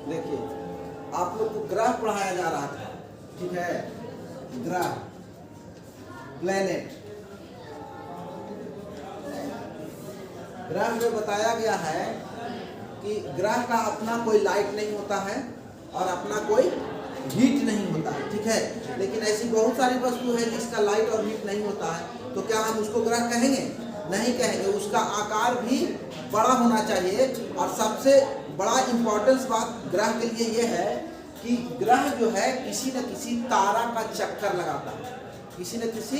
देखिए आप लोग को ग्रह पढ़ाया जा रहा था, ठीक है। ग्रह, प्लेनेट, ग्रह में बताया गया है कि ग्रह का अपना कोई लाइट नहीं होता है और अपना कोई हीट नहीं होता है, ठीक है। लेकिन ऐसी बहुत सारी वस्तु है जिसका लाइट और हीट नहीं होता है, तो क्या हम उसको ग्रह कहेंगे? नहीं कहेंगे। उसका आकार भी बड़ा होना चाहिए। और सबसे बड़ा इम्पोर्टेंस बात ग्रह के लिए ये है कि ग्रह जो है किसी न किसी तारा का चक्कर लगाता है, किसी न किसी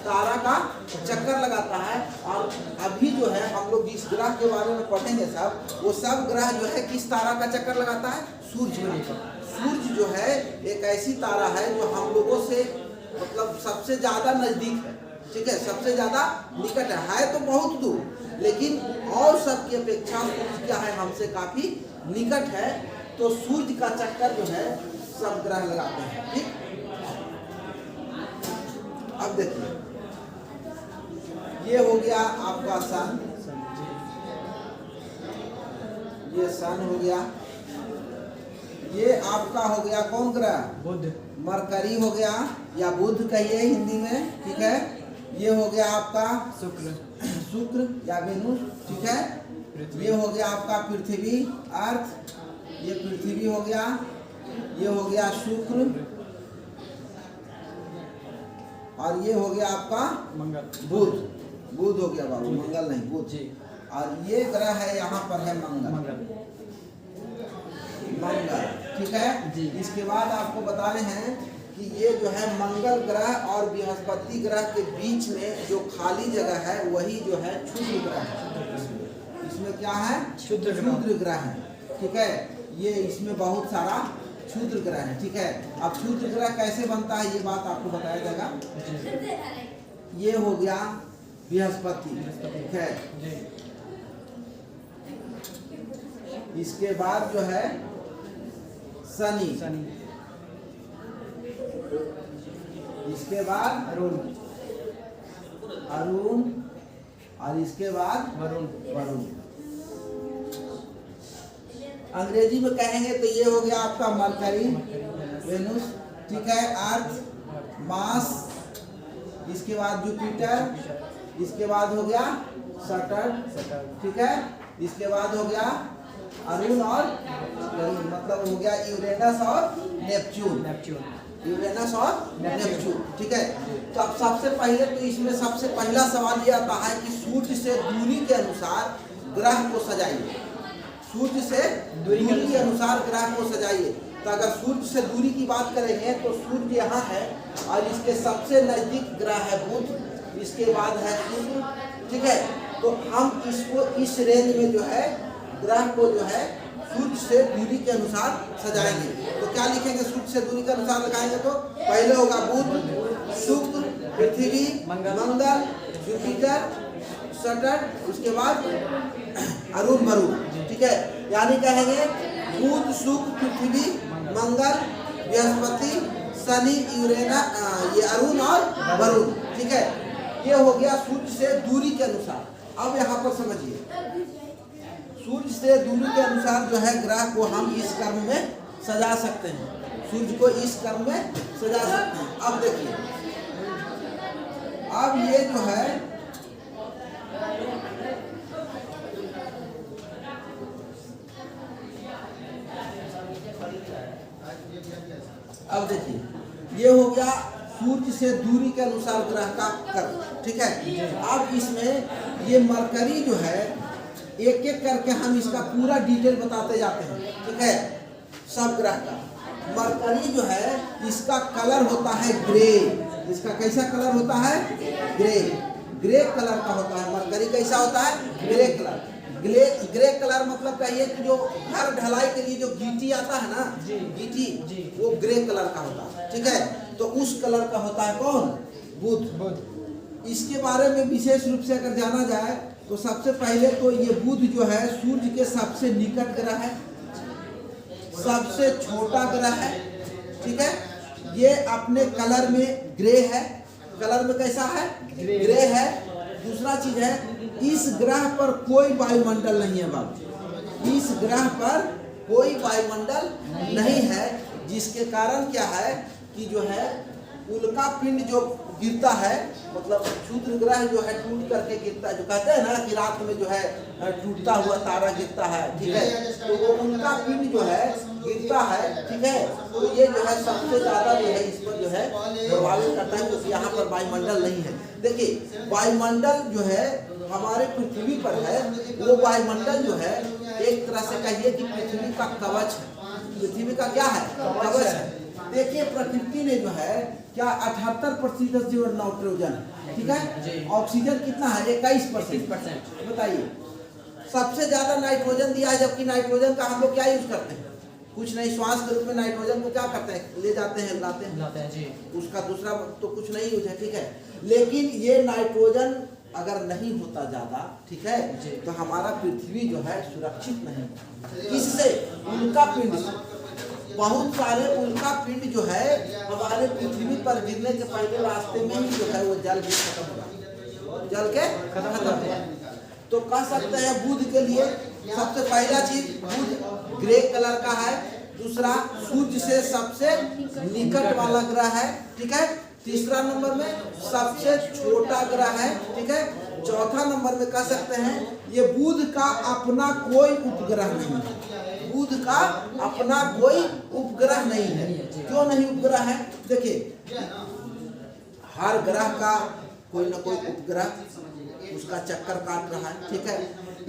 तारा का चक्कर लगाता है। और अभी जो है हम लोग जिस ग्रह के बारे में पढ़ेंगे सब, वो सब ग्रह जो है किस तारा का चक्कर लगाता है? सूर्य का। सूर्य जो है एक ऐसी तारा है जो हम लोगों से मतलब सबसे ज्यादा नजदीक है, ठीक है, सबसे ज्यादा निकट है तो बहुत दूर, लेकिन और सब की अपेक्षा सूर्य क्या है, हमसे काफी निकट है। तो सूर्य का चक्कर जो है सब ग्रह लगाते हैं, ठीक। अब देखिए ये हो गया आपका सन, ये सन हो गया। ये आपका हो गया कौन ग्रह? बुध। मरकरी हो गया या बुध कहिए हिंदी में, ठीक है। ये हो गया आपका शुक्र, शुक्र या वेनुस, ठीक है। ये हो गया आपका पृथ्वी, अर्थ, ये पृथ्वी हो गया। ये हो गया शुक्र, और ये हो गया आपका मंगल, बुध। बुध हो गया बाबू, मंगल नहीं, बुध जी। और ये ग्रह है यहाँ पर है मंगल, मंगल, ठीक है जी। इसके बाद आपको बता रहे हैं कि ये जो है मंगल ग्रह और बृहस्पति ग्रह के बीच में जो खाली जगह है वही जो है क्षुद्र ग्रह है। इसमें क्या है? क्षुद्र ग्रह है, ठीक है। ये इसमें बहुत सारा क्षुद्र ग्रह है, ठीक है। अब क्षुद्र ग्रह कैसे बनता है ये बात आपको बताया जाएगा। ये हो गया बृहस्पति, ठीक है। इसके बाद जो है शनि, इसके बाद अरुण, अरुण, और इसके बाद वरुण। वरुण। अंग्रेजी में कहेंगे तो ये हो गया आपका मरकरी, वेनुस, ठीक है, अर्थ, मार्स, इसके बाद जुपिटर, इसके बाद हो गया सैटर्न, ठीक है। इसके बाद हो गया अरुण और वरुण, मतलब हो गया यूरेनस और नेपच्यून, यूरेनस और नेपच्यून, ठीक है। तो अब सबसे पहले तो इसमें सबसे पहला सवाल ये आता है कि सूर्य से दूरी के अनुसार ग्रह को सजाइए। सूर्य से दूरी के अनुसार ग्रह को सजाइए। तो अगर सूर्य से दूरी की बात करेंगे तो सूर्य यहाँ है और इसके सबसे नजदीक ग्रह है बुध, इसके बाद है शुक्र, ठीक है। तो हम इसको इस रेंज में जो है ग्रह को जो है सूर्य से दूरी के अनुसार सजाएंगे। तो क्या लिखेंगे? सूर्य से दूरी के अनुसार लगाएंगे तो पहले होगा बुध, शुक्र, पृथ्वी, मंगल, जुपिटर, सैटर्न, उसके बाद अरुण, वरुण, ठीक है। यानी कहेंगे बुध, शुक्र, पृथ्वी, मंगल, बृहस्पति, शनि, यूरेनस, ये अरुण और वरुण, ठीक है। ये हो गया सूर्य से दूरी के अनुसार। अब यहाँ पर समझिए, सूर्य से दूरी के अनुसार जो है ग्रह को हम इस क्रम में सजा सकते हैं, सूर्य को इस क्रम में सजा सकते हैं। अब देखिए, अब ये जो है अब देखिए ये हो गया सूर्य से दूरी के अनुसार ग्रह का कर्म, ठीक है। अब इसमें ये मरकरी जो है एक एक करके हम इसका पूरा डिटेल बताते जाते हैं, ठीक है। सब ग्रह का मरकरी जो है इसका कलर होता है ग्रे। इसका कैसा कलर होता है? ग्रे, ग्रे कलर का होता है। मरकरी कैसा होता है? Grey colour. ग्रे कलर मतलब कहिए कि जो घर ढलाई के लिए जो गिट्टी आता है ना, गिट्टी, वो ग्रे कलर का होता है, ठीक है। तो उस कलर का होता है कौन? बुध। इसके बारे में विशेष रूप से अगर जाना जाए तो सबसे पहले तो ये बुध जो है सूर्य के सबसे निकट ग्रह है, सबसे छोटा ग्रह है, ठीक है। ये अपने कलर में ग्रे है। कलर में कैसा है? ग्रे है। दूसरा चीज है, इस ग्रह पर कोई वायुमंडल नहीं है बाबू। इस ग्रह पर कोई वायुमंडल नहीं है, जिसके कारण क्या है कि जो है उल्का पिंड जो गिरता है, मतलब क्षुद्र ग्रह जो है टूट करके गिरता है, जो कहते हैं ना कि रात में जो है टूटता हुआ तारा गिरता है, ठीक है, तो वो उल्का पिंड जो है गिरता है, ठीक है, तो ये जो है सबसे ज्यादा जो है इस पर जो है प्रभावित करता है, क्योंकि यहाँ पर वायुमंडल नहीं है। देखिए वायुमंडल जो है हमारे पृथ्वी पर है, वो वायुमंडल जो है एक तरह से कहिए कि पृथ्वी का कवच है। पृथ्वी का क्या है? कवच है। देखिए प्रकृति ने जो है क्या 78% जो नाइट्रोजन, ठीक है, ऑक्सीजन कितना है? 21%। बताइए सबसे ज्यादा नाइट्रोजन दिया है, जबकि नाइट्रोजन का हम लोग क्या यूज करते हैं? कुछ नहीं, श्वास के रूप में नाइट्रोजन को क्या करते हैं? ले जाते हैं, लाते हैं जी। उसका दूसरा तो कुछ नहीं यूज है, ठीक है, लेकिन ये नाइट्रोजन अगर नहीं होता ज्यादा, ठीक है, तो हमारा पृथ्वी जो है सुरक्षित नहीं। किससे? उल्का पिंड से। बहुत सारे उल्का पिंड जो है हमारे पृथ्वी पर गिरने के पहले रास्ते में ही जो है वो जल के खत्म होगा, जल के खत्म होगा। तो कह सकते हैं बुध के लिए सबसे पहला चीज, बुध ग्रे कलर का है, दूसरा सूर्य से सबसे निकट वाला ग्रह है, ठीक है, तीसरा नंबर में सबसे छोटा ग्रह है, ठीक है, चौथा नंबर में कह सकते हैं ये बुध का अपना कोई उपग्रह नहीं है। बुध का अपना कोई उपग्रह नहीं है। क्यों नहीं उपग्रह है? देखिए हर ग्रह का कोई ना कोई उपग्रह उसका चक्कर काट रहा है, ठीक है,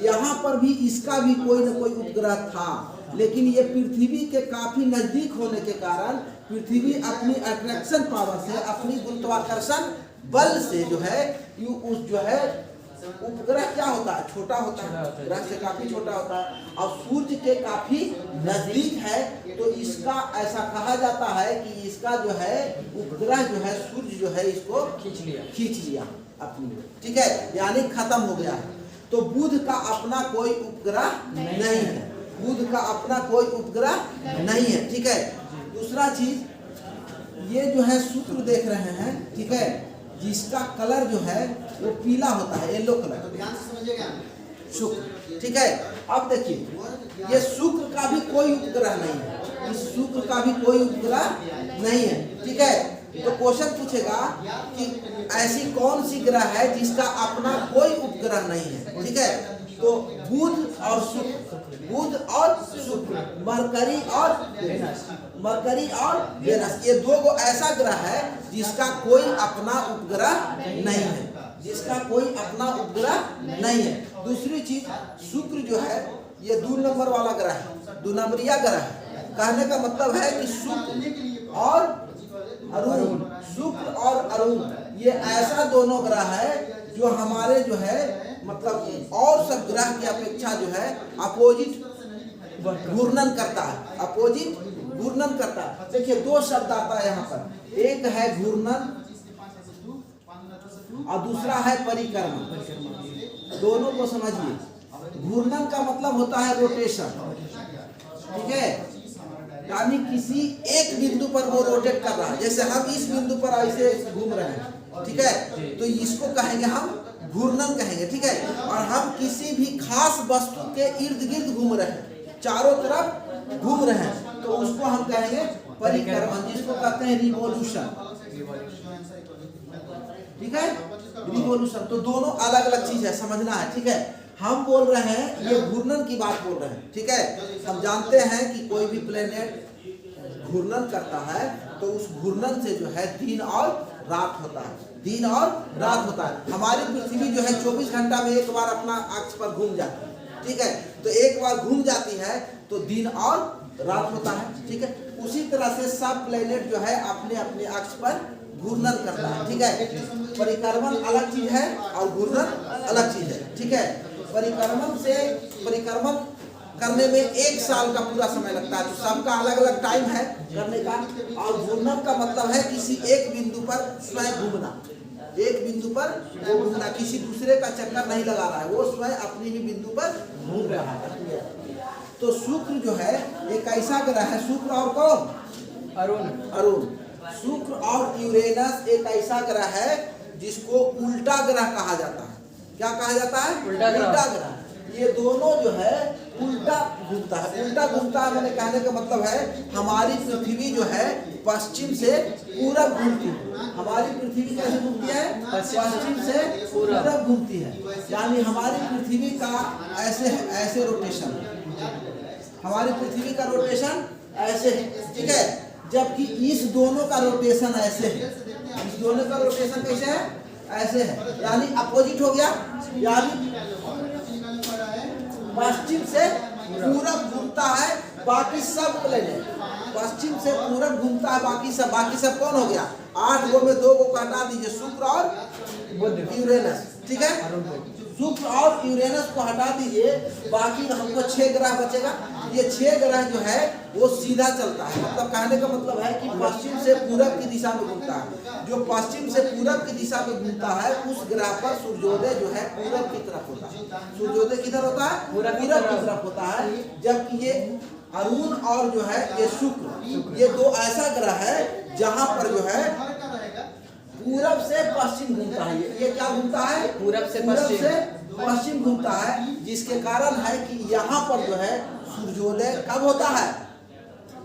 यहाँ पर भी इसका भी कोई ना कोई उपग्रह था, लेकिन ये पृथ्वी के काफी नजदीक होने के कारण पृथ्वी अपनी अट्रैक्शन पावर से, अपनी गुरुत्वाकर्षण बल से जो है उस जो है उपग्रह क्या होता है? छोटा होता है, ग्रह से काफी छोटा होता है, और सूर्य के काफी नजदीक है, तो इसका ऐसा कहा जाता है कि इसका जो है उपग्रह जो है सूर्य जो है इसको खींच लिया अपनी, ठीक है, यानी खत्म हो गया है। तो बुध का अपना कोई उपग्रह नहीं है, बुध का अपना कोई उपग्रह नहीं है, ठीक है। दूसरा चीज ये जो है शुक्र देख रहे हैं, ठीक है, जिसका कलर जो है वो पीला होता है, येलो कलर, ध्यान से समझिएगा शुक्र, ठीक है। अब देखिए ये शुक्र का भी कोई उपग्रह नहीं है, इस शुक्र का भी कोई उपग्रह नहीं है, ठीक है। तो क्वेश्चन पूछेगा कि ऐसी कौन सी ग्रह है जिसका अपना कोई उपग्रह नहीं है, ठीक है, तो बुध और शुक्र, बुध और शुक्र, मरकरी और वेनस, ये दो गो ऐसा ग्रह है जिसका कोई अपना उपग्रह नहीं है, जिसका कोई अपना उपग्रह नहीं है। दूसरी चीज शुक्र जो है ये 2 नंबर वाला ग्रह है, 2 नंबरिया ग्रह है। कहने का मतलब है कि शुक्र और अरुण, शुक्र और अरुण ये ऐसा दोनों ग्रह है जो हमारे जो है मतलब और सब ग्रह की अपेक्षा जो है अपोजिट घूर्णन करता है, अपोजिट घूर्णन करता है। देखिए 2 शब्द आता है यहाँ पर, एक है घूर्णन और दूसरा है परिक्रमण। दोनों को समझिए। घूर्णन का मतलब होता है रोटेशन, ठीक है, यानी किसी एक बिंदु पर वो रोटेट कर रहा है, जैसे हम इस बिंदु पर ऐसे घूम रहे हैं, ठीक है, तो इसको कहेंगे हम घूर्णन कहेंगे, ठीक है। और हम किसी भी खास वस्तु के इर्द गिर्द घूम रहे हैं, चारों तरफ घूम रहे हैं, तो उसको हम कहेंगे परिक्रमण, जिसको कहते हैं रिवॉल्यूशन, ठीक है, रिवॉल्यूशन। तो दोनों अलग अलग चीज है, समझना है, ठीक है। हम बोल रहे हैं ये घूर्णन की बात बोल रहे हैं, ठीक है। हम जानते हैं कि कोई भी प्लेनेट घूर्णन करता है तो उस घूर्णन से जो है दिन और रात होता है, दिन और रात होता है। हमारी पृथ्वी जो है 24 घंटा में एक बार अपना अक्ष पर घूम जाती है, ठीक है, तो एक बार घूम जाती है तो दिन और रात होता है, ठीक है। उसी तरह से सब प्लेनेट जो है अपने अपने अक्ष पर घूर्णन करता है, ठीक है। परिक्रमण अलग चीज है और घूर्णन अलग चीज है, ठीक है। परिक्रमण करने में 1 साल का पूरा समय लगता है, तो सबका अलग अलग टाइम है करने का। और घूर्णन का मतलब है किसी एक बिंदु पर स्वयं घूमना, एक बिंदु पर वो घूमना, किसी दूसरे का चक्कर नहीं लगा रहा है, वो स्वयं अपनी ही बिंदु पर घूम रहा है। तो शुक्र जो है एक ऐसा ग्रह है, शुक्र और कौन? अरुण। शुक्र और यूरेनस एक ऐसा ग्रह है जिसको उल्टा ग्रह कहा जाता है। क्या कहा जाता है? उल्टा ग्रह। ये दोनों जो है उल्टा घूमता है। उल्टा घूमता है मैंने कहने का मतलब है हमारी पृथ्वी जो है पश्चिम से पूरब घूमती है। हमारी पृथ्वी कैसे घूमती है? पश्चिम से पूरब घूमती है। यानी हमारी पृथ्वी का ऐसे रोटेशन, हमारी पृथ्वी का रोटेशन ऐसे है, ठीक है। जबकि इस दोनों का रोटेशन ऐसे है। इस दोनों का रोटेशन कैसे है? ऐसे है, यानी अपोजिट हो गया। यानी पश्चिम से पूरब घूमता है, बाकी सब ले लें। पश्चिम से पूरब घूमता है, बाकी सब कौन हो गया? 8 गो में 2 गो को हटा दीजिए, शुक्र और यूरेनस, ठीक है। शुक्र और यूरेनस को हटा दीजिए, बाकी हमको 6 ग्रह बचेगा। ये 6 ग्रह जो है वो सीधा चलता है। मतलब कहने का मतलब है कि पश्चिम से पूरब की दिशा में घूमता है। जो पश्चिम से पूरब की दिशा में घूमता है उस ग्रह पर सूर्योदय जो है पूरब की तरफ होता है। सूर्योदय किधर होता है? पूरब की तरफ होता है। जबकि ये अरुण और जो है ये शुक्र, ये 2 ऐसा ग्रह है जहाँ पर जो है पूरब से पश्चिम घूमता है। ये क्या घूमता है? पूरब से पश्चिम घूमता है, जिसके कारण है कि यहाँ पर जो है सूर्योदय कब होता है?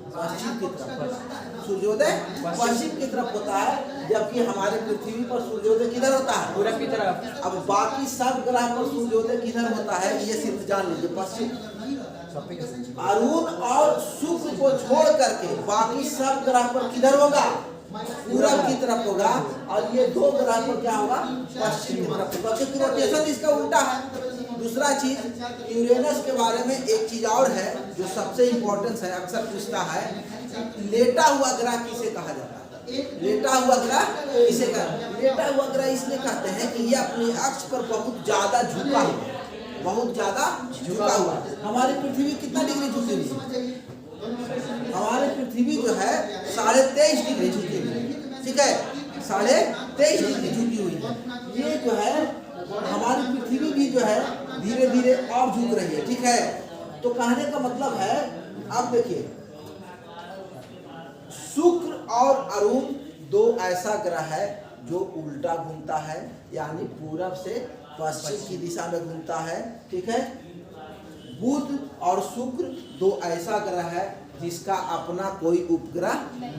पश्चिम की तरफ। सूर्योदय पश्चिम की तरफ होता है, जबकि हमारे पृथ्वी पर सूर्योदय किधर होता है? पूरब की तरफ। अब बाकी सब ग्रह पर सूर्योदय किधर होता है ये सिर्फ जान लीजिए, पश्चिम। अरुण और शुक्र को छोड़ करके बाकी सब ग्रह पर किधर होगा? पूरब की तरफ होगा। और ये 2 ग्रह पर क्या होगा? पश्चिम की तरफ होगा, क्योंकि रोटेशन इसका उल्टा है। दूसरा चीज, यूरेनस के बारे में एक चीज और है जो सबसे इम्पोर्टेंस है, अक्सर पूछता है, लेटा हुआ ग्रह किसे कहा जाता है? लेटा हुआ ग्रह किसे कहा? लेटा हुआ ग्रह इसलिए कहते हैं कि ये अपने अक्ष पर बहुत ज्यादा झुका हुआ, बहुत ज्यादा झुका हुआ। हमारी पृथ्वी कितना डिग्री झुकी हुई? हमारी पृथ्वी जो है 23.5 डिग्री झुकी हुई है, ठीक है। 23.5 डिग्री झुकी हुई है। ये जो है हमारी पृथ्वी भी जो है धीरे धीरे और झुक रही है, ठीक है। तो कहने का मतलब है, अब देखिए, शुक्र और अरुण 2 ऐसा ग्रह है जो उल्टा घूमता है, यानी पूरब से पश्चिम की दिशा में घूमता है, ठीक है। बुध और शुक्र 2 ऐसा ग्रह है जिसका अपना कोई उपग्रह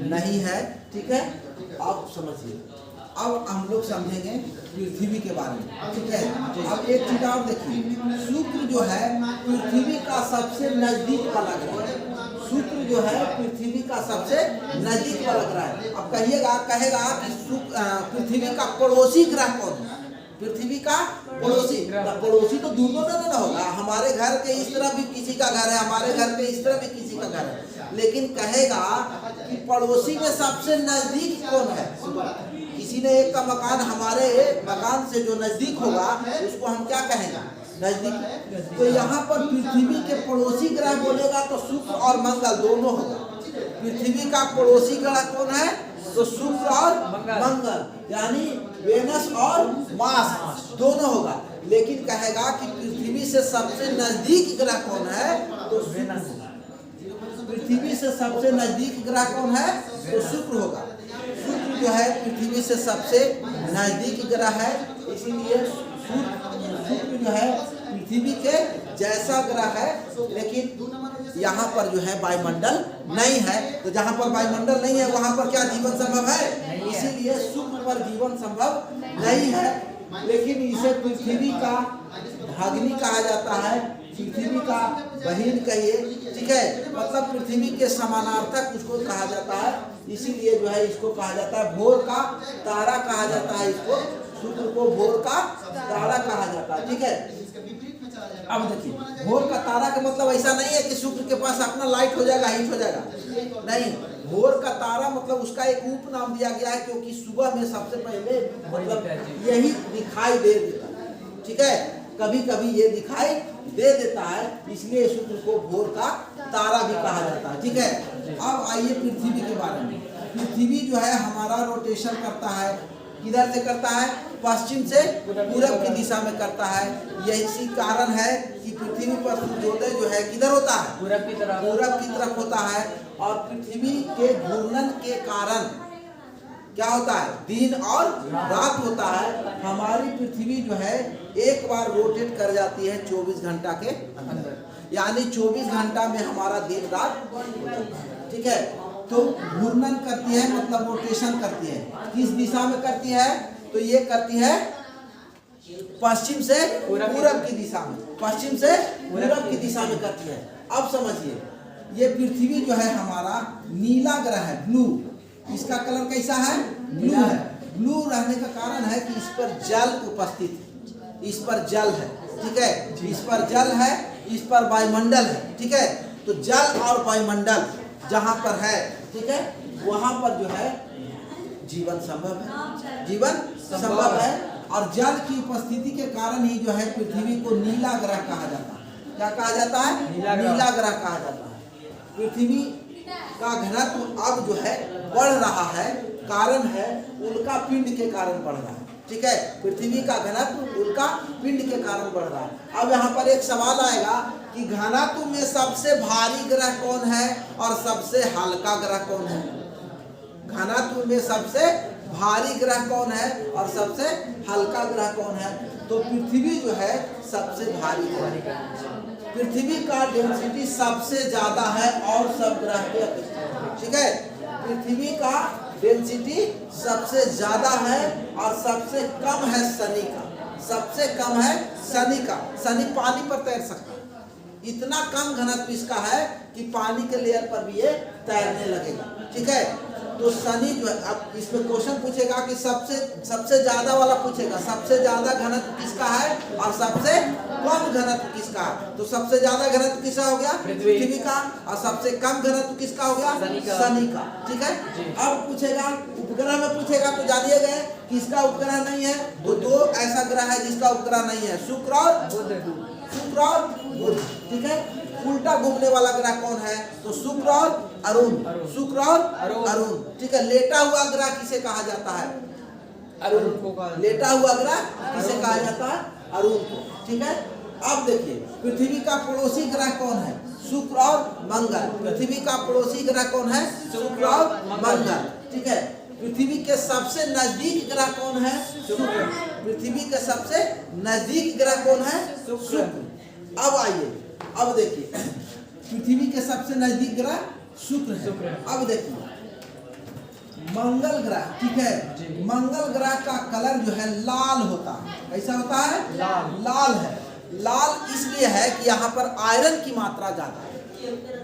नहीं है, ठीक है। अब समझिए, अब हम लोग समझेंगे पृथ्वी के बारे में, ठीक है। अब एक चीज और देखिए, शुक्र जो है पृथ्वी का सबसे नजदीक वाला ग्रह है। शुक्र जो है पृथ्वी का सबसे नजदीक वाला ग्रह है। अब कहेगा कि पृथ्वी का पड़ोसी ग्रह कौन है? पृथ्वी का पड़ोसी तो दोनों में ना होगा। हमारे घर के इस तरफ भी किसी का घर है, हमारे घर के इस तरफ भी किसी का घर है, लेकिन कहेगा कि पड़ोसी में सबसे नजदीक कौन है? किसी ने एक का मकान हमारे मकान से जो नजदीक होगा उसको हम क्या कहेंगे? नजदीक। तो यहाँ पर पृथ्वी के पड़ोसी ग्रह बोलेगा तो शुक्र और मंगल दोनों होगा। पृथ्वी का पड़ोसी ग्रह कौन है? तो शुक्र और मंगल, यानी वेनस और मार्स दोनों होगा। लेकिन कहेगा कि पृथ्वी से सबसे नजदीक ग्रह कौन है? तो शुक्र होगा। पृथ्वी से सबसे नजदीक ग्रह कौन है? तो शुक्र होगा। शुक्र जो है पृथ्वी से सबसे नजदीक ग्रह है, इसीलिए शुक्र जो है पृथ्वी के जैसा ग्रह है, लेकिन यहाँ पर जो है वायुमंडल नहीं है। तो जहाँ पर वायुमंडल नहीं है वहाँ पर क्या जीवन संभव है? इसीलिए शुक्र पर जीवन संभव नहीं है। लेकिन इसे पृथ्वी का भाग्नि कहा जाता है, पृथ्वी का बहिन कहिए, ठीक है। मतलब पृथ्वी के समानार्थक उसको कहा जाता है, इसीलिए जो है इसको कहा जाता है भोर का तारा कहा जाता है। इसको शुक्र को भोर का तारा कहा जाता है, ठीक है। अब देखिए, भोर का तारा का मतलब ऐसा नहीं है कि शुक्र के पास अपना लाइट हो जाएगा, हीट हो जाएगा, नहीं। भोर का तारा मतलब उसका एक उपनाम दिया गया है, क्योंकि सुबह में सबसे पहले मतलब यही दिखाई दे देता है, ठीक है। कभी कभी ये दिखाई दे देता है, इसलिए शुक्र को भोर का तारा भी कहा जाता है, ठीक है। अब आइए पृथ्वी के बारे में। पृथ्वी जो है हमारा रोटेशन करता है, किधर से करता है? पश्चिम से पूरब की दिशा में करता है। यही कारण है कि पृथ्वी पर सूर्योदय जो है किधर होता है? पूरब की तरफ होता है। और पृथ्वी के घूर्णन के कारण क्या होता है? दिन और रात होता है। हमारी पृथ्वी जो है एक बार रोटेट कर जाती है 24 घंटा के अंदर, यानी 24 घंटा में हमारा दिन रात हो जाता है। ठीक है, तो घूर्णन करती है मतलब रोटेशन करती है। किस दिशा में करती है? तो ये करती है पश्चिम से पूरब की दिशा में, पश्चिम से पूरब की दिशा में करती है। अब समझिए, ये पृथ्वी जो है हमारा नीला ग्रह है, ब्लू। इसका कलर कैसा है? ब्लू है। ब्लू रहने का कारण है कि इस पर जल उपस्थित है, इस पर जल है। ठीक है, इस पर जल है, इस पर वायुमंडल है। ठीक है, तो जल और वायुमंडल जहाँ पर है, ठीक है, वहाँ पर जो है जीवन संभव है, जीवन संभव है। और जल की उपस्थिति के कारण ही जो है पृथ्वी को नीला ग्रह कहा जाता है। क्या कहा जाता है? नीला ग्रह कहा जाता है। पृथ्वी का घनत्व अब जो है बढ़ रहा है, कारण है उल्का पिंड के कारण बढ़ रहा है। ठीक है, पृथ्वी का घनत्व उल्का पिंड के कारण बढ़ रहा है। अब यहाँ पर एक सवाल आएगा कि घनत्व में सबसे भारी ग्रह कौन है और सबसे हल्का ग्रह कौन है? घनत्व में सबसे भारी ग्रह कौन है और सबसे हल्का ग्रह कौन है? तो पृथ्वी जो है सबसे भारी ग्रह है। पृथ्वी का डेंसिटी सबसे ज्यादा है और सब ग्रह के अपेक्षा। ठीक है, पृथ्वी का डेंसिटी सबसे ज्यादा है और सबसे कम है शनि का, सबसे कम है शनि का। शनि पानी पर तैर सकता है, इतना कम घनत्व इसका है कि पानी के लेयर पर भी ये तैरने लगेगा। ठीक है, तो शनि जो है, अब इसमें क्वेश्चन पूछेगा कि सबसे ज्यादा वाला पूछेगा, सबसे ज्यादा घनत्व किसका है और सबसे कम घनत्व किसका है? तो सबसे ज्यादा घनत्व किसका हो गया? पृथ्वी का। और सबसे कम घनत्व किसका हो गया? शनि का। ठीक है, अब पूछेगा उपग्रह में पूछेगा, तो जानिए गए किसका उपग्रह नहीं है? तो दो ऐसा ग्रह है जिसका उपग्रह नहीं है, शुक्र और बुध। ठीक है, उल्टा घूमने वाला ग्रह कौन है? तो शुक्र और अरुण, शुक्र और अरुण। ठीक है, लेटा हुआ ग्रह किसे कहा जाता है? अरुण को। लेटा हुआ ग्रह किसे कहा जाता है? अरुण को। ठीक है, अब देखिए पृथ्वी का पड़ोसी ग्रह कौन है? शुक्र और मंगल। पृथ्वी का पड़ोसी ग्रह कौन है? शुक्र और मंगल। ठीक है, पृथ्वी के सबसे नजदीक ग्रह कौन है? शुक्र। पृथ्वी के सबसे नजदीक ग्रह कौन है? शुक्र। अब आइए, अब देखिए पृथ्वी के सबसे नजदीक ग्रह शुक्र है। अब देखिए मंगल ग्रह, ठीक है, मंगल ग्रह का कलर जो है लाल होता है। कैसा होता है? लाल है। लाल इसलिए है कि यहाँ पर आयरन की मात्रा ज्यादा है।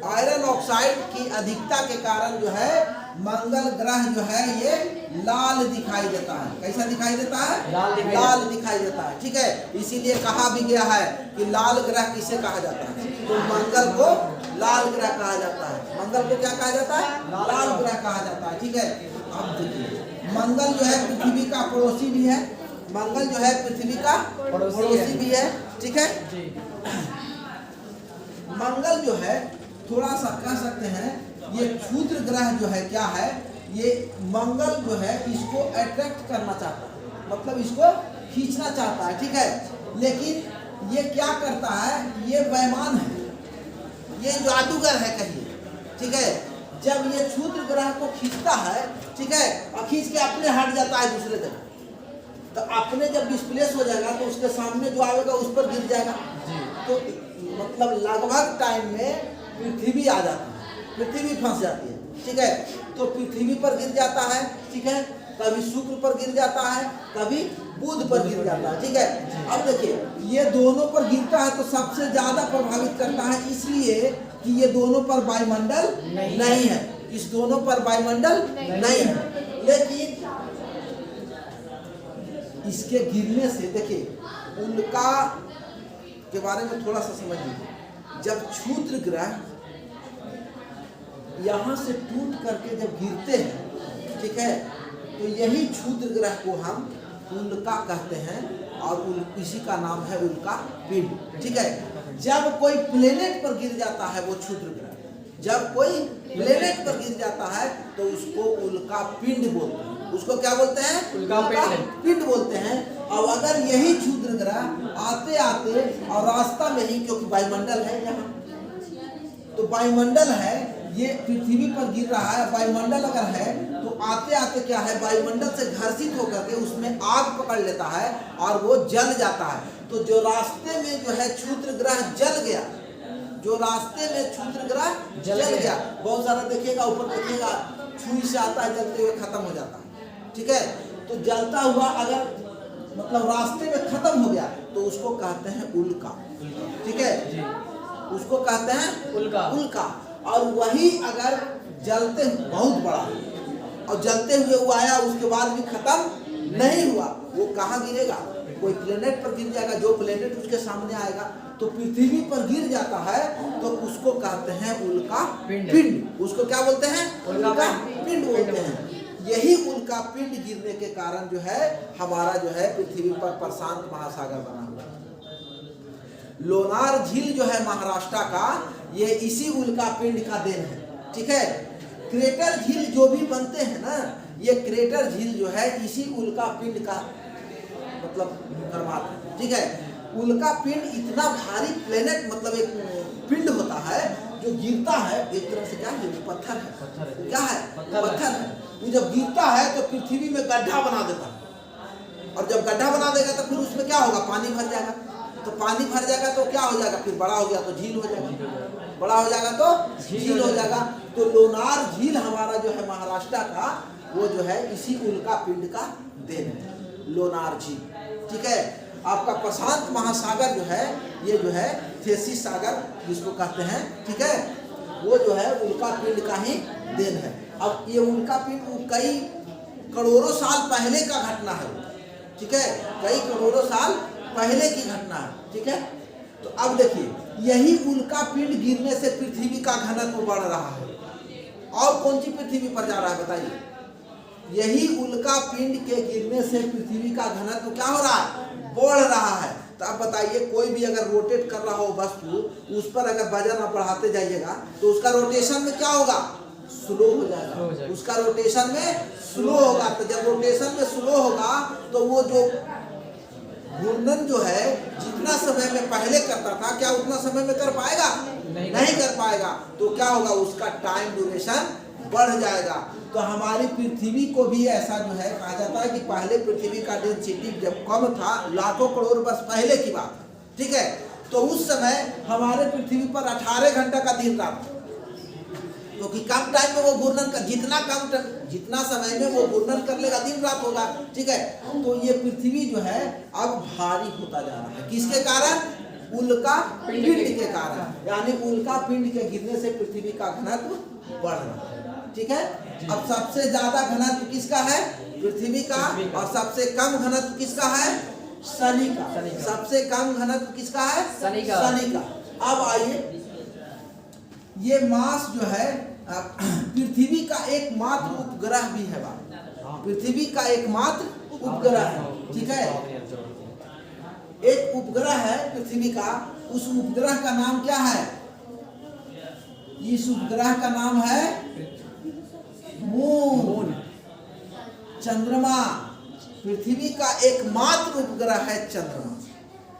आयरन ऑक्साइड की अधिकता के कारण जो है मंगल ग्रह जो है ये लाल दिखाई देता है। कैसा दिखाई देता है? लाल दिखाई देता है। ठीक है, इसीलिए कहा भी गया है कि लाल ग्रह किसे कहा जाता है? तो मंगल को लाल ग्रह कहा जाता है। मंगल को क्या कहा जाता है? लाल ग्रह कहा जाता है। ठीक है, अब देखिए मंगल जो है पृथ्वी का पड़ोसी भी है। मंगल जो है पृथ्वी का पड़ोसी भी है। ठीक है, मंगल जो है थोड़ा सा कह सकते हैं ये क्षुद्र ग्रह जो है, क्या है ये? मंगल जो है इसको अट्रैक्ट करना चाहता है, मतलब इसको खींचना चाहता है। ठीक है, लेकिन ये क्या करता है? ये बेईमान है, ये जादूगर है कहिए। ठीक है, जब ये क्षुद्र ग्रह को खींचता है, ठीक है, और खींच के अपने हट जाता है दूसरे जगह, तो अपने जब डिस्प्लेस हो जाएगा तो उसके सामने जो आएगा उस पर गिर जाएगा। तो मतलब लगभग टाइम में पृथ्वी आ जाती है, पृथ्वी फंस जाती है। ठीक है, तो पृथ्वी पर गिर जाता है। ठीक है, कभी शुक्र पर गिर जाता है, कभी बुध पर गिर जाता है। ठीक है, अब देखिए ये दोनों पर गिरता है तो सबसे ज्यादा प्रभावित करता है, इसलिए कि ये दोनों पर वायुमंडल नहीं है, इस दोनों पर वायुमंडल नहीं है। लेकिन इसके गिरने से देखिए उल्का के बारे में थोड़ा सा समझ लीजिए। जब क्षुद्र ग्रह यहाँ से टूट करके जब गिरते हैं, ठीक है, तो यही क्षुद्र ग्रह को हम उल्का कहते हैं और इसी का नाम है उल्का पिंड। ठीक है, जब कोई प्लेनेट पर गिर जाता है वो क्षुद्र ग्रह, जब कोई प्लेनेट पर गिर जाता है तो उसको उल्का पिंड बोलते हैं। उसको क्या बोलते हैं? उल्का पिंड बोलते हैं। और अगर यही क्षुद्र ग्रह आते आते और रास्ता में ही, क्योंकि वायुमंडल है यहाँ, तो वायुमंडल है, ये पृथ्वी पर गिर रहा है, वायुमंडल अगर है तो आते आते क्या है, वायुमंडल से घर्षित होकर के उसमें आग पकड़ लेता है और वो जल जाता है। तो जो रास्ते में जो है क्षुद्र ग्रह जल गया, जो रास्ते में क्षुद्र ग्रह जल गया। बहुत सारा देखिएगा, ऊपर देखिएगा छुई से आता है, जलते हुए खत्म हो जाता है। ठीक है, तो जलता हुआ अगर मतलब रास्ते में खत्म हो गया तो उसको कहते हैं उल्का। ठीक है, उसको कहते हैं उल्का। और वही अगर जलते बहुत बड़ा और जलते हुए वो आया, उसके बाद भी खत्म नहीं हुआ, वो कहाँ गिरेगा? कोई प्लेनेट पर गिर जाएगा। जो प्लेनेट उसके सामने आएगा तो पृथ्वी पर गिर जाता है, तो उसको कहते हैं उल्का पिंड। उसको क्या बोलते हैं? उल्का पिंड बोलते हैं। यही उल्का पिंड गिरने के कारण जो है हमारा जो है पृथ्वी पर प्रशांत महासागर बना हुआ है। लोनार झील जो है महाराष्ट्र का, ये इसी उल्का पिंड का देन है। ठीक है, क्रेटर झील जो भी बनते हैं ना, ये क्रेटर झील जो है इसी उल्का पिंड का मतलब निर्माण है। ठीक है, उल्का पिंड इतना भारी प्लेनेट मतलब एक पिंड होता है जो गिरता है, एक तरह से क्या है? पत्थर है। क्या है? पत्थर है। वो जब गिरता है तो पृथ्वी में गड्ढा बना देता है, और जब गड्ढा बना देगा तो फिर उसमें क्या होगा? पानी भर जाएगा। तो पानी भर जाएगा तो क्या हो जाएगा? फिर बड़ा हो गया तो झील हो जाएगा, बड़ा हो जाएगा तो झील हो जाएगा। तो लोनार झील हमारा जो है महाराष्ट्र का, वो जो है इसी उल्का पिंड का देन है, लोनार झील। ठीक है, आपका प्रशांत महासागर जो है, ये जो है थेसिस सागर जिसको कहते हैं, ठीक है, वो जो है उल्का पिंड का ही देन है। अब ये उल्का पिंड कई करोड़ों साल पहले का घटना है। ठीक है, कई करोड़ों साल पहले की घटना है। ठीक है, तो अब देखिए, यही उल्का पिंड गिरने से पृथ्वी का घनत्व बढ़ रहा है। और कौन सी पृथ्वी पर जा रहा है बताइए? यही उल्का पिंड के गिरने से पृथ्वी का घनत्व क्या हो रहा है? बढ़ रहा है। तो अब बताइए, कोई भी अगर रोटेट कर रहा हो वस्तु, उस पर अगर वजन आप बढ़ाते जाइएगा तो उसका रोटेशन में क्या होगा? स्लो हो जाएगा। उसका रोटेशन में स्लो होगा। तो जब रोटेशन में स्लो होगा तो वो जो घूर्णन जो है जितना समय में पहले करता था, क्या उतना समय में कर पाएगा? नहीं कर पाएगा। तो क्या होगा? उसका टाइम ड्यूरेशन बढ़ जाएगा। तो हमारी पृथ्वी को भी ऐसा जो है कहा जाता है कि पहले पृथ्वी का डेंसिटी जब कम था, लाखों करोड़ वर्ष पहले की बात है। ठीक है, तो उस समय हमारे पृथ्वी पर 18 घंटा का दिन रात था, क्योंकि कम टाइम में वो घूर्णन कर, जितना समय में वो घूर्णन कर लेगा दिन रात होगा। ठीक है, तो ये पृथ्वी जो है अब भारी होता जा रहा है। किसके कारण? उल्का पिंड के कारण। यानी उल्का पिंड के गिरने से पृथ्वी का घनत्व बढ़ रहा है। ठीक है, अब सबसे ज्यादा घनत्व किसका है? पृथ्वी का। और सबसे कम घनत्व किसका है? शनि का। सबसे कम घनत्व किसका है? शनि का। अब आइए, ये मास जो है पृथ्वी का एकमात्र उपग्रह भी है। पृथ्वी का एकमात्र उपग्रह है। ठीक है, एक उपग्रह है पृथ्वी का। उस उपग्रह का नाम क्या है? इस उपग्रह का नाम है मून, चंद्रमा। पृथ्वी का एकमात्र उपग्रह है चंद्रमा।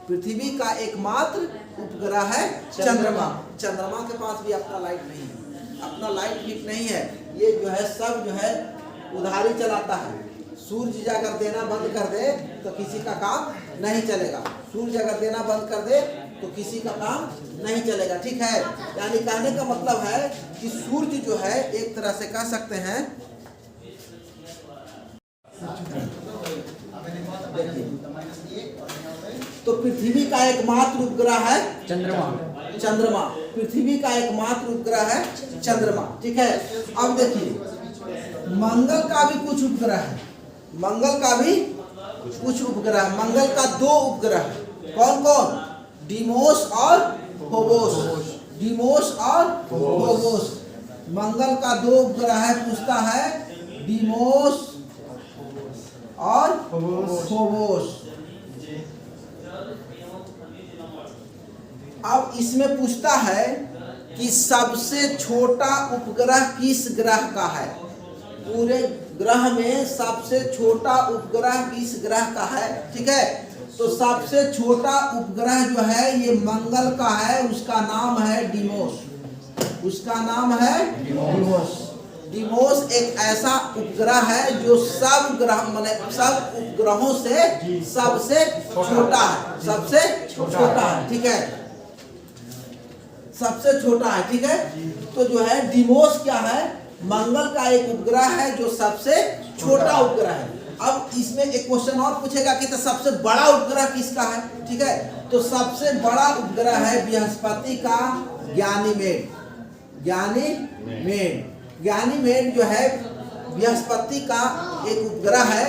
पृथ्वी का एकमात्र उपग्रह है चंद्रमा। चंद्रमा के पास भी अपना लाइट नहीं है, अपना लाइट हिट नहीं है। ये जो है सब जो है उधारी चलाता है। सूर्य अगर देना बंद कर दे तो किसी का काम नहीं चलेगा। सूर्य अगर देना बंद कर दे तो किसी का काम नहीं चलेगा। ठीक है, यानी कहने का मतलब है कि सूर्य जो है एक तरह से कह सकते हैं, तो पृथ्वी का एकमात्र उपग्रह है चंद्रमा। पृथ्वी का एकमात्र उपग्रह है चंद्रमा। ठीक है, अब देखिए, मंगल का भी कुछ उपग्रह है। मंगल का भी कुछ उपग्रह। मंगल का 2 उपग्रह है। कौन कौन? डिमोस और फोबोस। डिमोस और फोबोस। मंगल का 2 उपग्रह है। पूछता है डिमोस और फोबोस। अब इसमें पूछता है कि सबसे छोटा उपग्रह किस ग्रह का है? पूरे ग्रह में सबसे छोटा उपग्रह किस ग्रह का है? ठीक है, तो सबसे छोटा उपग्रह जो है ये मंगल का है। उसका नाम है डिमोस। उसका नाम है डिमोस। डिमोस एक ऐसा उपग्रह है जो सब ग्रह माने सब उपग्रहों से सबसे छोटा है। सबसे छोटा है। ठीक है, सबसे छोटा है, ठीक है। तो जो है डिमोस क्या है, मंगल का एक उपग्रह है जो सबसे छोटा उपग्रह है। अब इसमें एक क्वेश्चन और पूछेगा कि तो सबसे बड़ा उपग्रह किसका है, ठीक है। तो सबसे बड़ा उपग्रह है बृहस्पति का गैनीमेड। गैनीमेड जो है बृहस्पति का एक उपग्रह है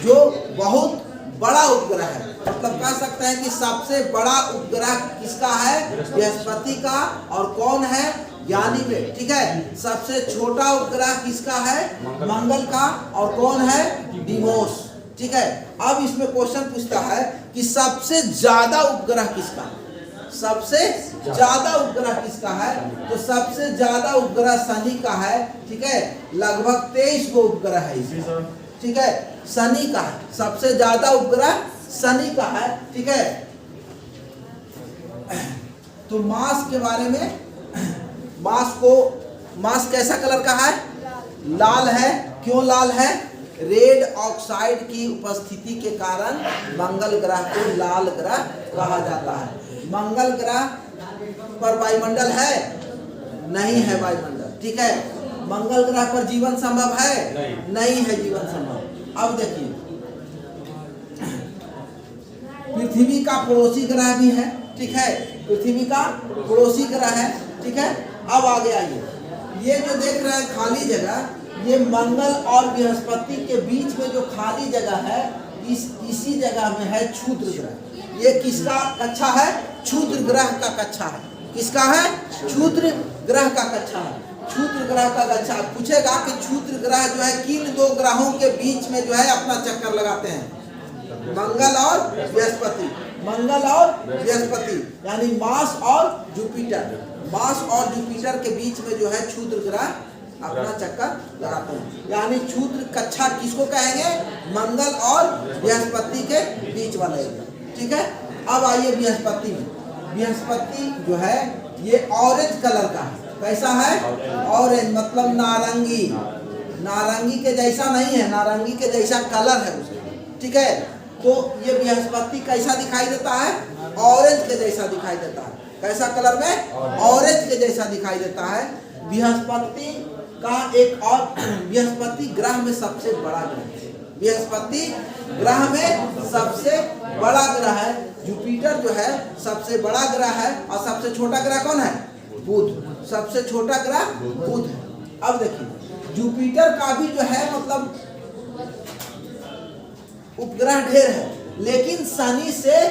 जो बहुत बड़ा उपग्रह है। मतलब कह सकते हैं कि सबसे बड़ा उपग्रह किसका है, बृहस्पति का, और कौन है, गैनीमेड, ठीक है। सबसे छोटा उपग्रह किसका है, मंगल का, और कौन है, डिमोस, ठीक है। अब इसमें क्वेश्चन पूछता है कि सबसे ज्यादा उपग्रह किसका, सबसे ज्यादा उपग्रह किसका है। तो सबसे ज्यादा उपग्रह शनि का है, ठीक है। लगभग 23 गो उपग्रह है इसमें, ठीक है, शनि का है। सबसे ज्यादा उपग्रह शनि का है, ठीक है। तो मास के बारे में, मास कैसा कलर का है, लाल है। क्यों लाल है, रेड ऑक्साइड की उपस्थिति के कारण मंगल ग्रह को लाल ग्रह कहा जाता है। मंगल ग्रह पर वायुमंडल है, नहीं है वायुमंडल, ठीक है। मंगल ग्रह पर जीवन संभव है, नहीं है जीवन संभव। अब देखिए पृथ्वी का पड़ोसी ग्रह भी है, ठीक है, पृथ्वी का पड़ोसी ग्रह है, ठीक है। अब आगे आइए, ये जो देख रहे हैं खाली जगह, ये मंगल और बृहस्पति के बीच में जो खाली जगह है, इसी जगह में है क्षुद्र ग्रह। ये किसका कक्षा है, क्षुद्र ग्रह का कक्षा है। किसका है, क्षुद्र ग्रह का कक्षा है। क्षुद्र ग्रह का कक्षा पूछेगा कि क्षुद्र ग्रह जो है किन दो ग्रहों के बीच में जो है अपना चक्कर लगाते हैं, मंगल और बृहस्पति। मंगल और बृहस्पति यानी मार्स और जुपिटर, मार्स और जुपिटर के बीच में जो है क्षुद्र ग्रह अपना चक्कर लगाते हैं। यानी क्षुद्र कक्षा किसको कहेंगे, मंगल और बृहस्पति के बीच वाला एरिया, ठीक है। अब आइए बृहस्पति में, बृहस्पति जो है ये ऑरेंज कलर का है। कैसा है, ऑरेंज मतलब नारंगी, नारंगी के जैसा नहीं है, नारंगी के जैसा कलर है उसका, ठीक है। तो ये बृहस्पति कैसा दिखाई देता है, ऑरेंज के जैसा दिखाई देता है। कैसा कलर में, ऑरेंज के जैसा दिखाई देता है। बृहस्पति का एक और, बृहस्पति ग्रह में सबसे बड़ा ग्रह है, बृहस्पति ग्रह में सबसे बड़ा ग्रह है। जुपिटर जो है सबसे बड़ा ग्रह है, और सबसे छोटा ग्रह कौन है, बुध। सबसे छोटा ग्रह बुध है। अब देखिए जुपिटर का भी जो है मतलब उपग्रह ढेर है, लेकिन शनि से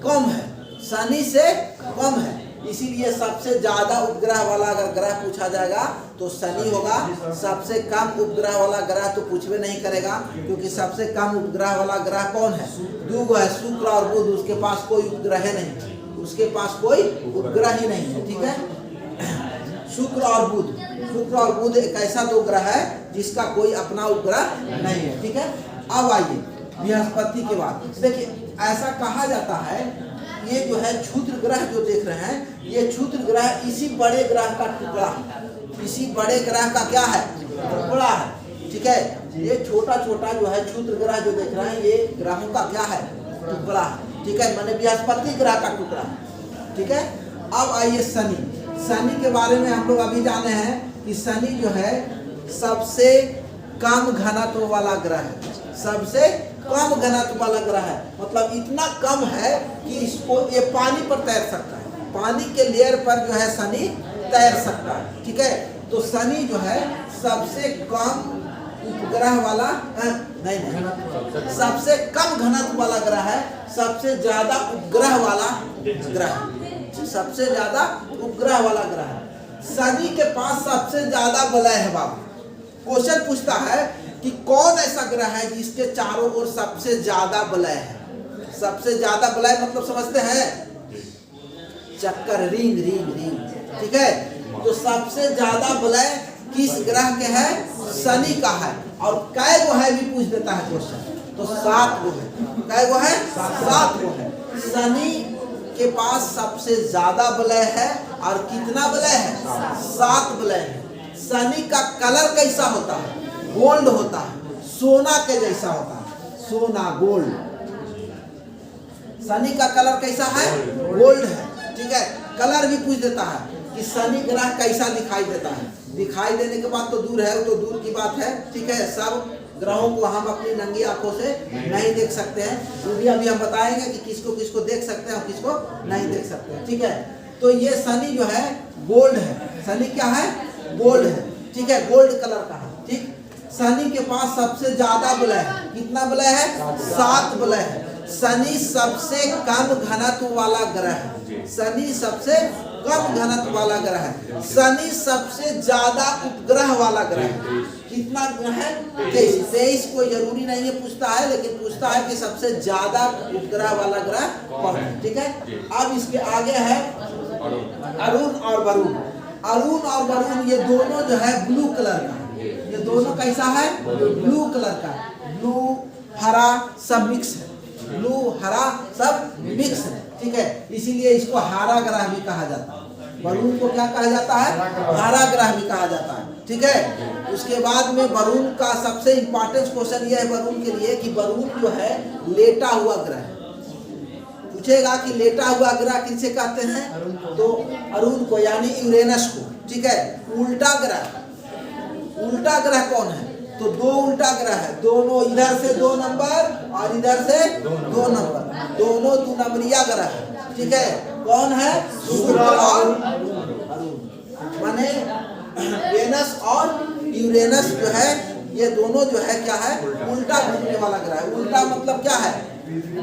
कम है, शनि से कम है। इसीलिए सबसे ज्यादा उपग्रह वाला अगर ग्रह पूछा जाएगा तो शनि होगा। सबसे कम उपग्रह वाला ग्रह तो पूछवे नहीं करेगा, क्योंकि सबसे कम उपग्रह वाला ग्रह कौन है, दो है, शुक्र और बुध। उसके पास कोई उपग्रह नहीं, उसके पास कोई उपग्रह ही नहीं है, ठीक है। शुक्र और बुध, शुक्र और बुध एक ऐसा दो ग्रह है जिसका कोई अपना उपग्रह नहीं है, ठीक है। अब आइए बृहस्पति के बाद देखिए, ऐसा कहा जाता है ये जो है क्षुद्र ग्रह जो देख रहे हैं, ये क्षुद्र ग्रह इसी बड़े ग्रह का टुकड़ा है, इसी बड़े ग्रह का क्या है, टुकड़ा है, ठीक है। ये छोटा छोटा जो है क्षुद्र ग्रह जो देख रहे हैं, ये ग्रहों का क्या है, टुकड़ा है, ठीक है। माने बृहस्पति ग्रह का टुकड़ा है, ठीक है। अब आइए शनि, शनि के बारे में हम लोग अभी जाने हैं कि शनि जो है सबसे कम घनत्व वाला ग्रह है, सबसे कम घनत्व वाला ग्रह है। मतलब इतना कम है कि इसको ये पानी पर तैर सकता है, पानी के लेयर पर जो है शनि तैर सकता है, ठीक है। तो शनि जो है सबसे कम उपग्रह वाला नहीं, सबसे कम घनत्व वाला ग्रह है, सबसे ज्यादा उपग्रह वाला ग्रह, सबसे ज्यादा उपग्रह वाला ग्रह है। शनि के पास सबसे ज्यादा वलय है बाबू। क्वेश्चन पूछता है कि कौन ऐसा ग्रह है जिसके चारों ओर सबसे ज्यादा वलय है। सबसे ज्यादा वलय मतलब समझते हैं, चक्कर, रिंग रिंग रिंग, ठीक है। तो सबसे ज्यादा वलय किस ग्रह के है, शनि का है। और कै गो है भी पूछ देता है क्वेश्चन, तो 7 गो है। कै गो है, 7 गो है। शनि के पास सबसे ज्यादा वलय है, और कितना वलय है, 7 वलय है। शनि का कलर कैसा होता है, गोल्ड होता है, सोना के जैसा होता है, सोना गोल्ड। शनि का कलर कैसा है, गोल्ड है, ठीक है। कलर भी पूछ देता है कि शनि ग्रह कैसा दिखाई देता है। दिखाई देने के बाद तो दूर है, वो तो दूर की बात है, ठीक है। सब ग्रहों को हम अपनी नंगी आंखों से नहीं देख सकते हैं, वो भी अभी हम बताएंगे कि किसको किसको देख सकते हैं और किसको नहीं देख सकते हैं, ठीक है। तो ये शनि जो है गोल्ड है, शनि क्या है, गोल्ड है, ठीक है, गोल्ड कलर का है, ठीक। शनि के पास सबसे ज्यादा बलय है, कितना बलय है, 7 बलय है। शनि सबसे कम घनत्व वाला ग्रह है, शनि सबसे कम घनत्व वाला ग्रह है। शनि सबसे ज्यादा उपग्रह वाला ग्रह है, कितना ग्रह है, 23। कोई जरूरी नहीं है पूछता है, लेकिन पूछता है कि सबसे ज्यादा उपग्रह वाला ग्रह कौन है, ठीक है। अब इसके आगे है अरुण और वरुण। अरुण और वरुण ये दोनों जो है ब्लू कलर का, ये दोनों कैसा है, ब्लू कलर का, ब्लू हरा सब मिक्स है, ब्लू हरा सब मिक्स है, ठीक है। इसीलिए इसको हरा ग्रह भी कहा जाता है। वरुण को क्या कहा जाता है, हरा ग्रह भी कहा जाता है, ठीक है। उसके बाद में वरुण का सबसे इंपॉर्टेंट क्वेश्चन यह है वरुण के लिए कि वरुण जो है लेटा हुआ ग्रह है। पूछेगा कि लेटा हुआ ग्रह किसे कहते हैं, तो अरुण को यानी यूरेनस को, ठीक है। उल्टा ग्रह, उल्टा ग्रह कौन है, तो 2 उल्टा ग्रह है, दोनों इधर से 2 नंबर और इधर से 2 नंबर, दोनों 2 नंबरिया ग्रह है, ठीक है। कौन है, शुक्र और अरुण, माने वेनस और यूरेनस जो है ये दोनों जो है क्या है, उल्टा घूमने वाला ग्रह है। उल्टा मतलब क्या है,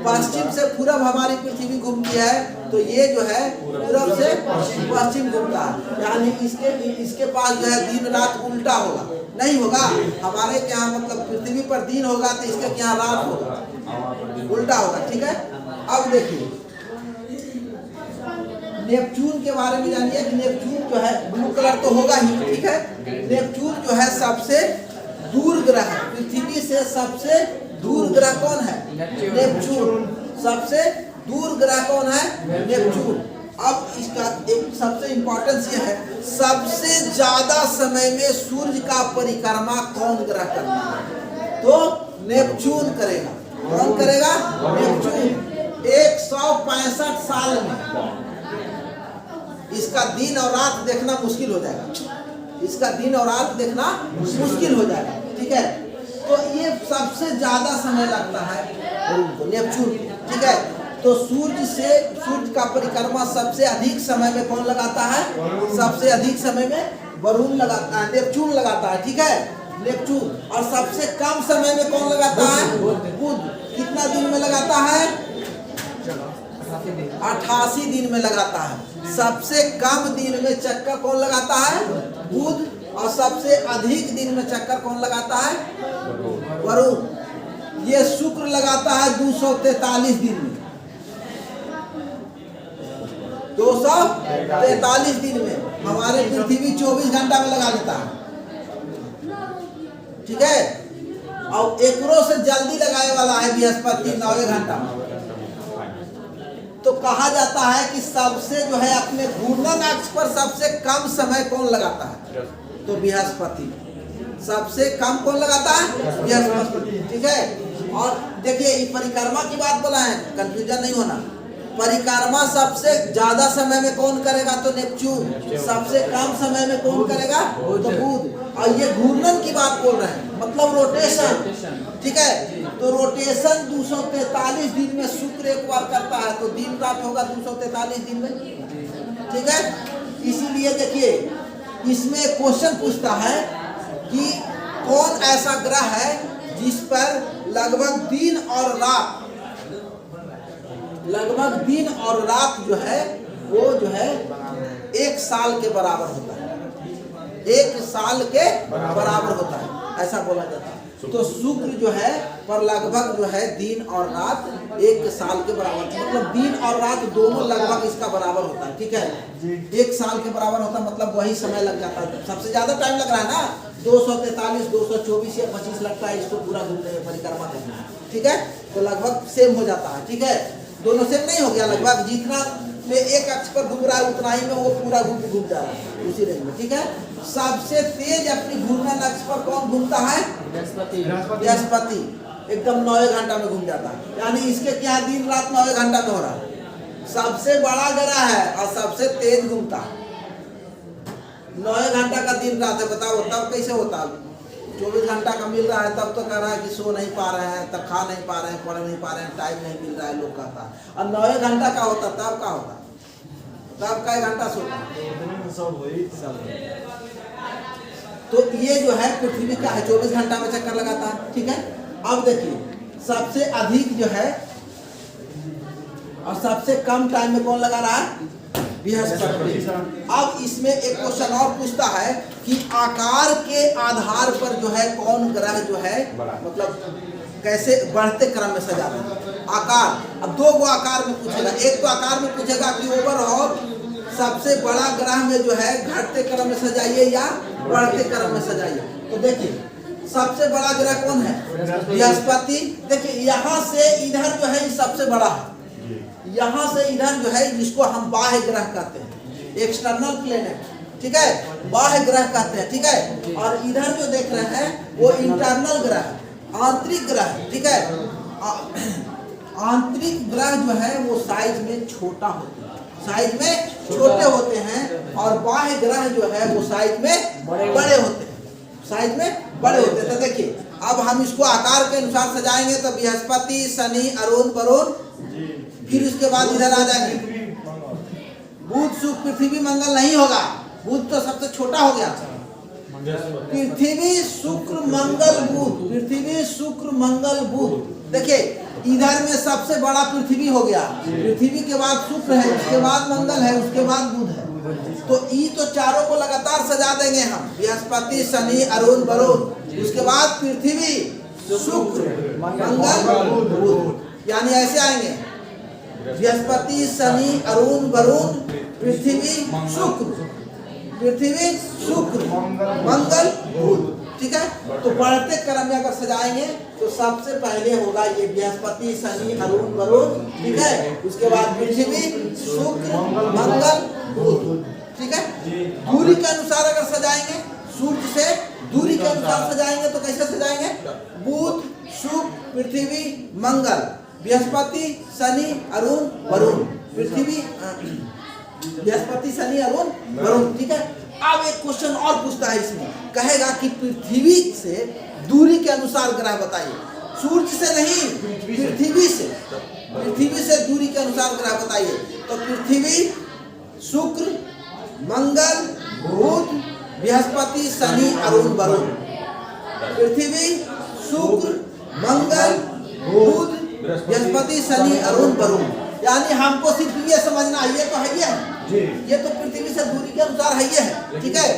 पश्चिम से पूरब हमारी पृथ्वी घूमती है, तो ये जो है पूरब से पश्चिम घूमता है, यानी इसके पास जो है दिन रात उल्टा होगा, नहीं होगा। हमारे यहाँ मतलब पृथ्वी पर दिन होगा तो इसके यहाँ रात होगा, उल्टा होगा, ठीक है। अब देखिए नेपच्यून के बारे में जानिए कि नेपच्यून जो है ब्लू कलर तो होगा ही, ठीक है। नेपच्यून जो है सबसे दूर ग्रह है, पृथ्वी से सबसे दूर ग्रह कौन है, नेपच्यून। सबसे दूर ग्रह कौन है, नेपच्यून। अब इसका एक सबसे इम्पोर्टेंस ये है, सबसे ज्यादा समय में सूर्य का परिक्रमा कौन ग्रह करता है, तो नेपच्यून करेगा। कौन करेगा, नेपच्यून। 165 साल में इसका दिन और रात देखना मुश्किल हो जाएगा, इसका दिन और रात देखना मुश्किल हो जाएगा, ठीक है। तो ये सबसे ज्यादा समय लगता है नेपच्यून, ठीक है। तो सूर्य का परिक्रमा सबसे अधिक समय में कौन लगाता है, सबसे अधिक समय में वरुण लगाता है, नेपच्यून लगाता है, ठीक है, नेपच्यून। और सबसे कम समय में कौन लगाता है, बुध। कितना दिन में लगाता है, 88 दिन में लगाता है। सबसे कम दिन में चक्कर कौन लगाता है, बुध। और सबसे अधिक दिन में चक्कर कौन लगाता है, वरुण। ये शुक्र लगाता है 243 दिन में, 243 दिन में। हमारे पृथ्वी 24 घंटा में लगा लेता है, ठीक है। और एकरों से जल्दी लगाने वाला है बृहस्पति 9 घंटा में। तो कहा जाता है कि सबसे जो है अपने घूर्णन अक्ष पर सबसे कम समय कौन लगाता है, तो बृहस्पति। सबसे कम कौन लगाता है, बृहस्पति, ठीक है। और देखिए ये परिक्रमा की बात बोला है, कंफ्यूजन नहीं होना। परिक्रमा सबसे ज्यादा समय में कौन करेगा, तो नेपच्यून। सबसे कम समय में कौन करेगा, तो बुध। और ये घूर्णन की बात बोल रहे हैं, मतलब रोटेशन, ठीक है। तो रोटेशन 243 दिन में शुक्र एक बार करता है, तो दिन रात होगा 243 दिन में, ठीक है। इसीलिए देखिए इसमें क्वेश्चन पूछता है कि कौन ऐसा ग्रह है जिस पर लगभग दिन और रात जो है वो जो है 1 साल के बराबर होता है, 1 साल के बराबर होता है, ऐसा बोला जाता है। तो शुक्र जो है पर लगभग जो है दिन और रात 1 साल के बराबर, मतलब दिन और रात दोनों लगभग इसका बराबर होता है, ठीक है। 1 साल के बराबर होता है, मतलब वही समय लग जाता है। सबसे ज्यादा टाइम लग रहा है ना, 243, 224 या 25 लगता है इसको पूरा घूमने में, परिक्रमा करने में, ठीक है। तो लगभग सेम हो जाता है, ठीक है। दोनों सेम नहीं हो गया, लगभग जितना में एक अक्ष पर घूम रहा है उतना ही में वो पूरा घूम जा रहा है उसी रेंज में, ठीक है। सबसे तेज अपनी घूर्णन अक्ष पर कौन घूमता है, बृहस्पति। एकदम 9 घंटा में घूम जाता है, यानी इसके क्या दिन रात 9 घंटा में हो रहा है। सबसे बड़ा ग्रह है और सबसे तेज घूमता है, 9 घंटा का दिन रात है, बताओ तब कैसे होता? 24 घंटा का मिल रहा है तब तो कह रहा है कि सो नहीं पा रहे हैं, तब खा नहीं पा रहे हैं, पढ़ नहीं पा रहे हैं, टाइम नहीं मिल रहा है, लोग कहता है। और 9 घंटा का होता तब का होता? तब का घंटा सोता? तो ये जो है पृथ्वी का है 24 घंटा में चक्कर लगाता है, ठीक है। अब देखिए सबसे अधिक जो है और सबसे कम टाइम में कौन लगा रहा है? बृहस्पति। अब इसमें एक क्वेश्चन और पूछता है कि आकार के आधार पर जो है कौन ग्रह जो है मतलब कैसे बढ़ते क्रम में सजा दें? आकार, अब 2 गो आकार में पूछेगा। एक तो आकार में पूछेगा कि ओवरऑल सबसे बड़ा ग्रह में जो है घटते क्रम में सजाइए या बढ़ते क्रम में सजाइए। तो देखिए सबसे बड़ा ग्रह कौन है? बृहस्पति। देखिए यहाँ से इधर जो है सबसे बड़ा है, यहाँ से इधर जो है जिसको हम बाह्य ग्रह कहते हैं, एक्सटर्नल प्लेनेट, ठीक है, बाह्य ग्रह कहते हैं, ठीक है। और इधर जो देख रहे हैं वो इंटरनल ग्रह है, आंतरिक ग्रह है, ठीक है। आंतरिक ग्रह जो है वो साइज में छोटा होता है, साइज में छोटे होते हैं, और बाह्य ग्रह जो है वो साइज में बड़े होते हैं, साइज में बड़े होते हैं। तो देखिए अब हम इसको आकार के अनुसार सजाएंगे तो बृहस्पति, शनि, अरुण, वरुण, फिर उसके बाद इधर आ जाएंगे बुध, शुक्र, पृथ्वी, मंगल नहीं होगा, बुध तो सबसे छोटा हो गया। पृथ्वी, शुक्र, मंगल, बुध, पृथ्वी, शुक्र, मंगल, बुध। देखिए इधर में सबसे बड़ा पृथ्वी हो गया, पृथ्वी के बाद शुक्र है, उसके बाद मंगल है, उसके बाद बुध है। तो ई तो चारों को लगातार सजा देंगे हम, बृहस्पति, शनि, अरुण, वरुण, उसके बाद पृथ्वी, शुक्र, मंगल, बुध, यानी ऐसे आएंगे बृहस्पति, शनि, अरुण, वरुण, पृथ्वी, शुक्र, पृथ्वी, शुक्र, मंगल, बुध, ठीक है। तो बढ़ते क्रम में अगर सजाएंगे तो सबसे पहले होगा ये बृहस्पति, शनि, अरुण, वरुण, ठीक है। उसके बाद पृथ्वी, शुक्र, मंगल, बुध, ठीक है। दूरी के अनुसार अगर सजाएंगे, सूर्य से दूरी के अनुसार सजाएंगे तो कैसे सजाएंगे? बुध, शुक्र, पृथ्वी, मंगल, बृहस्पति, शनि, अरुण, वरुण, पृथ्वी, बृहस्पति, शनि, अरुण, वरुण, ठीक है। अब एक क्वेश्चन और पूछता है इसमें, कहेगा कि पृथ्वी से दूरी के अनुसार ग्रह बताइए। सूर्य से नहीं, पृथ्वी से, पृथ्वी से दूरी के अनुसार ग्रह बताइए। तो पृथ्वी, शुक्र, मंगल, बुध, बृहस्पति, शनि, अरुण, वरुण, पृथ्वी, शुक्र, मंगल, बुध, बृहस्पति, शनि, अरुण, वरुण। यानी हमको सिर्फ ये समझना है, ये तो है, ये तो पृथ्वी से दूरी के अनुसार है, ये है, ठीक है।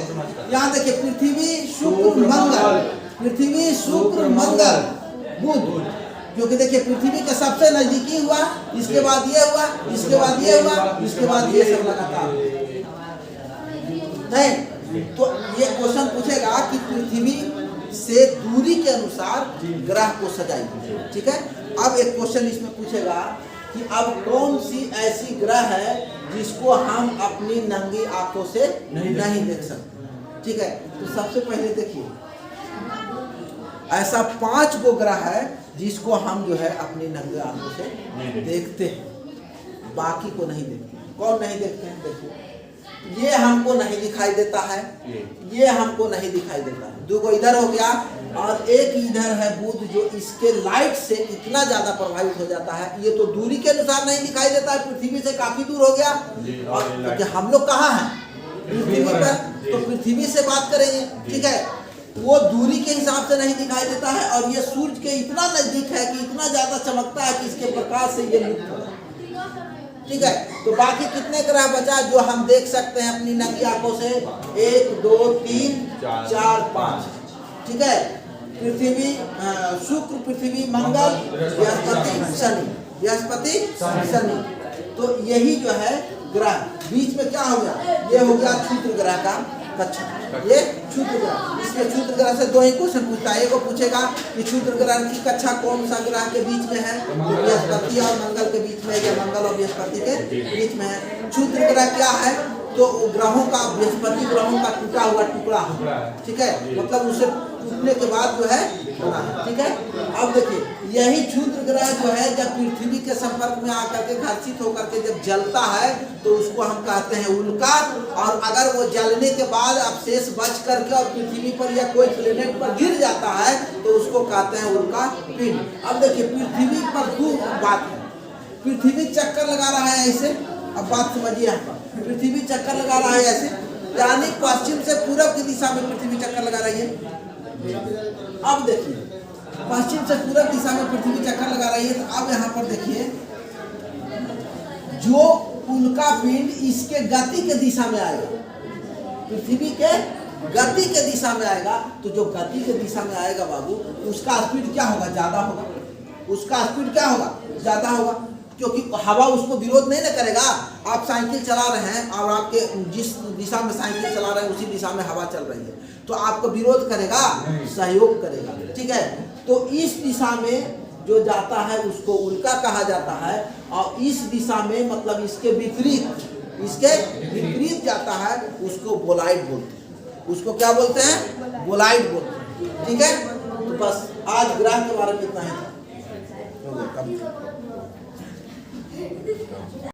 यहाँ देखिए पृथ्वी, शुक्र, मंगल, पृथ्वी, शुक्र, मंगल, बुध, क्योंकि देखिए पृथ्वी के सबसे नजदीकी हुआ, इसके बाद ये हुआ, इसके बाद ये हुआ, इसके बाद ये सब लगातार नहीं। तो ये क्वेश्चन पूछेगा कि पृथ्वी से दूरी के अनुसार ग्रह को सजाइए, ठीक है। अब एक क्वेश्चन इसमें पूछेगा कि अब कौन सी ऐसी ग्रह है जिसको हम अपनी नंगी आंखों से नहीं देख सकते, ठीक है। तो सबसे पहले देखिए ऐसा 5 गो ग्रह है जिसको हम जो है अपनी नंगी आंखों से देखते हैं, बाकी को नहीं देखते। कौन नहीं देखते हैं? देखिए ये हमको नहीं दिखाई देता है, ये हमको नहीं दिखाई देता है, 2 गो इधर हो गया, और एक इधर है बुध जो इसके लाइट से इतना ज्यादा प्रभावित हो जाता है, ये तो दूरी के अनुसार नहीं दिखाई देता है, पृथ्वी से काफी दूर हो गया। और तो हम लोग कहाँ हैं? पृथ्वी पर, तो पृथ्वी से बात करेंगे, ठीक है। वो दूरी के हिसाब से नहीं दिखाई देता है, और ये सूर्य के इतना नजदीक है कि इतना ज्यादा चमकता है कि इसके प्रकाश से ये लुप्त होता है, ठीक है। तो बाकी कितने ग्रह बचा जो हम देख सकते हैं अपनी नंगी आंखों से? 1 2 3 4 5, ठीक है। पृथ्वी, शुक्र, पृथ्वी, मंगल, बृहस्पति, शनि, बृहस्पति, शनि। तो यही जो है ग्रह, बीच में क्या हो गया? ये हो गया क्षुद्र ग्रह का कक्षा, ये क्षुद्र ग्रह। इसमें क्षुद्र ग्रह से 2 ही क्वेश्चन पूछता है। एक को पूछेगा कि क्षुद्र ग्रह की कक्षा कौन सा ग्रह के बीच में है? बृहस्पति और मंगल के बीच में, या मंगल और बृहस्पति के बीच में है। क्षुद्र ग्रह क्या है? तो ग्रहों का, बृहस्पति ग्रहों का टूटा हुआ टुकड़ा है, ठीक है, मतलब उसे टूटने के बाद जो है बना है, ठीक है। अब देखिए यही क्षुद्र ग्रह जो है जब पृथ्वी के संपर्क में आकर के घर्षित होकर के जब जलता है तो उसको हम कहते हैं उल्का, और अगर वो जलने के बाद अवशेष बच करके और पृथ्वी पर या कोई प्लेनेट पर गिर जाता है तो उसको कहते हैं उल्का पिंड। अब देखिए पृथ्वी पर दो बात है, पृथ्वी चक्कर लगा रहा है ऐसे, अब बात समझिए यहाँ पर, पृथ्वी चक्कर लगा रहा है ऐसे, यानी पश्चिम से पूरब की दिशा में पृथ्वी चक्कर लगा रही है। अब देखिए पश्चिम से पूरब दिशा में पृथ्वी चक्कर लगा रही है, तो अब यहाँ पर देखिए जो उल्का पिंड इसके गति के दिशा में आएगा, पृथ्वी के गति के दिशा में आएगा, तो जो गति के दिशा में आएगा बाबू उसका स्पीड क्या होगा, ज्यादा होगा, उसका स्पीड क्या होगा, ज्यादा होगा, क्योंकि हवा उसको विरोध नहीं ना करेगा। आप साइकिल चला रहे हैं और आपके जिस दिशा में साइकिल चला रहे हैं उसी दिशा में हवा चल रही है, तो आपको विरोध करेगा, सहयोग करेगा, ठीक है। तो इस दिशा में जो जाता है उसको उल्का कहा जाता है, और इस दिशा में मतलब इसके विपरीत जाता है उसको बोलाइट बोलते हैं, उसको क्या बोलते हैं, बोलाइट बोलते हैं, ठीक है। तो बस आज ग्रह के बारे में इतना ही था।